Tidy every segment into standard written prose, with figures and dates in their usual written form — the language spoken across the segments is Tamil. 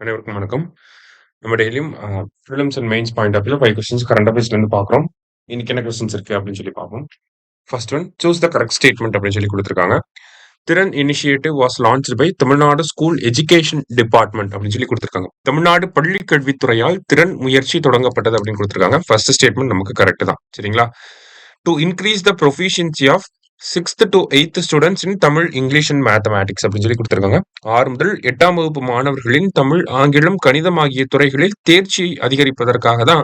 அனைவருக்கும் வணக்கம். நம்ம டெய்லியும் prelims and mains point of வியூல 5 கொஸ்டின்ஸ் கரண்ட் அஃபேர்ஸ்லேருந்து பார்க்குறோம். இன்னைக்கு என்ன கொஸ்டின்ஸ் இருக்கு அப்படின்னு சொல்லி பார்ப்போம். First one, choose the correct statement அப்படின்னு சொல்லி கொடுத்துருக்காங்க. Thiran initiative was launched by Tamil Nadu school education department அப்படின்னு சொல்லி கொடுத்துருக்காங்க. தமிழ்நாடு பள்ளி கல்வித்துறையால் திறன் முயற்சி தொடங்கப்பட்டது அப்படின்னு கொடுத்துருக்காங்க. ஃபர்ஸ்ட் ஸ்டேட்மெண்ட் நமக்கு கரெக்ட் தான். சரிங்களா? To increase the proficiency of 6th to 8th students in Tamil, English and mathematics அப்படின்னு சொல்லி கொடுத்துருக்காங்க. 6 முதல் 8ஆம் வகுப்பு மாணவர்களின் தமிழ், ஆங்கிலம், கணிதம் ஆகிய துறைகளில் தேர்ச்சி அதிகரிப்பதற்காக தான்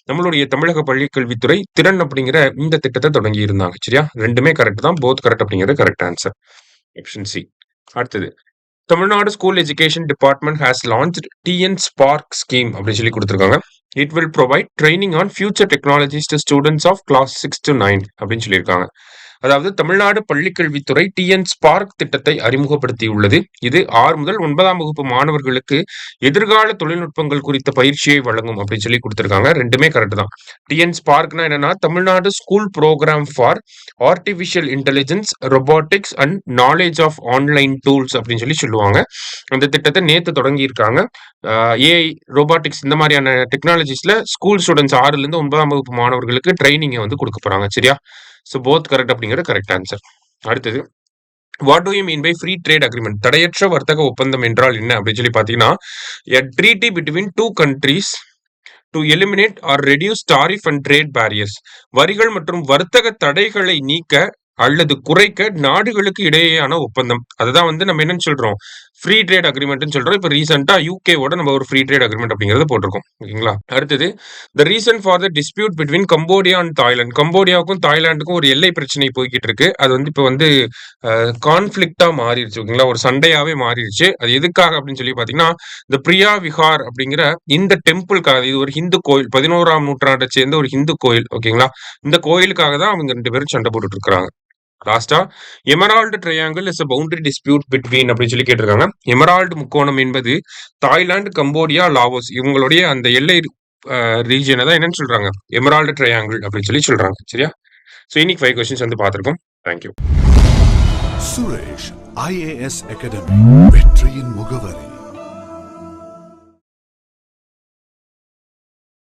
நம்மளுடைய தமிழக பள்ளி கல்வித்துறை திறன் அப்படிங்கிற இந்த திட்டத்தை தொடங்கி இருந்தாங்க. சரியா? ரெண்டுமே கரெக்ட் தான். போத் கரெக்ட் அப்படிங்கிறது கரெக்ட் ஆன்சர். Option C. அடுத்தது, Tamil Nadu school education department has launched TN spark scheme அப்படின்னு சொல்லி கொடுத்துருக்காங்க. It will provide training on future technologies to students of class 6 to 9 அப்படின்னு சொல்லியிருக்காங்க. அதாவது தமிழ்நாடு பள்ளிக்கல்வித்துறை டிஎன் ஸ்பார்க் திட்டத்தை அறிமுகப்படுத்தியுள்ளது. இது 6 முதல் 9ஆம் வகுப்பு மாணவர்களுக்கு எதிர்கால தொழில்நுட்பங்கள் குறித்த பயிற்சியை வழங்கும் அப்படின்னு சொல்லி கொடுத்துருக்காங்க. ரெண்டுமே கரெக்ட் தான். டிஎன் ஸ்பார்க்னா என்னன்னா, Tamil Nadu school program for artificial intelligence, robotics and knowledge of online tools அப்படின்னு சொல்லி சொல்லுவாங்க. அந்த திட்டத்தை நேற்று தொடங்கி இருக்காங்க. ஏஐ, ரோபாட்டிக்ஸ் இந்த மாதிரியான டெக்னாலஜிஸ்ல ஸ்கூல் ஸ்டூடெண்ட்ஸ் 6ல இருந்து 9ஆம் வகுப்பு மாணவர்களுக்கு ட்ரைனிங்கை வந்து கொடுக்க போறாங்க. சரியா? ஸோ போத் கரெக்ட் அப்படிங்கிறது கரெக்ட் ஆன்சர். அடுத்தது, what do you mean by free trade agreement? தடையற்ற வர்த்தக ஒப்பந்தம் என்றால் என்ன அப்படின்னு சொல்லி பார்த்தீங்கன்னா, a treaty between two countries to eliminate or reduce tariff and trade barriers. வரிகள் மற்றும் வர்த்தக தடைகளை நீக்க அல்லது குறைக்க நாடுகளுக்கு இடையேயான ஒப்பந்தம். அதுதான் வந்து நம்ம என்னன்னு சொல்றோம், ஃப்ரீ ட்ரேட் அக்ரிமெண்ட்னு சொல்றோம். இப்போ ரீசெண்டா யூகேவோட நம்ம ஒரு ஃப்ரீ ட்ரேட் அக்ரிமெண்ட் அப்படிங்கறத போட்டிருக்கோம். ஓகேங்களா? அடுத்தது, the reason for the dispute between Cambodia and Thailand. கம்போடியாவுக்கும் தாய்லாந்துக்கும் ஒரு எல்லை பிரச்சனை போய்கிட்டு இருக்கு. அது வந்து இப்போ வந்து கான்ஃபிளிக்டா மாறிடுச்சு. ஓகேங்களா? ஒரு சண்டையாவே மாறிடுச்சு. அது எதுக்காக அப்படின்னு சொல்லி பாத்தீங்கன்னா, இந்த பிரியா விஹார் அப்படிங்கிற இந்த டெம்பிளுக்காக, இது ஒரு ஹிந்து கோயில், 11ஆம் நூற்றாண்டை சேர்ந்த ஒரு ஹிந்து கோயில். ஓகேங்களா? இந்த கோயிலுக்காக தான் அவங்க 2 பேரும் சண்டை போட்டுட்டு இருக்காங்க. லாஸ்டா, Emerald triangle is a boundary dispute between அப்படின்னு சொல்லி கேட்டிருக்காங்க. எமரால்டு முக்கோணம் என்பது தாய்லாந்து, கம்போடியா, லாவோஸ் இவங்களுடைய அந்த எல்லை ரீஜியனை தான் என்னன்னு சொல்றாங்க, எமரால்டு ட்ரையாங்கிள் அப்படின்னு சொல்லி சொல்றாங்க. சரியா? ஸோ இன்னைக்கு 5 கொஸ்டின்ஸ் வந்து பார்த்துருக்கோம். தேங்க்யூ. சுரேஷ் IAS அகாடமி, வெற்றியின் முகவரி.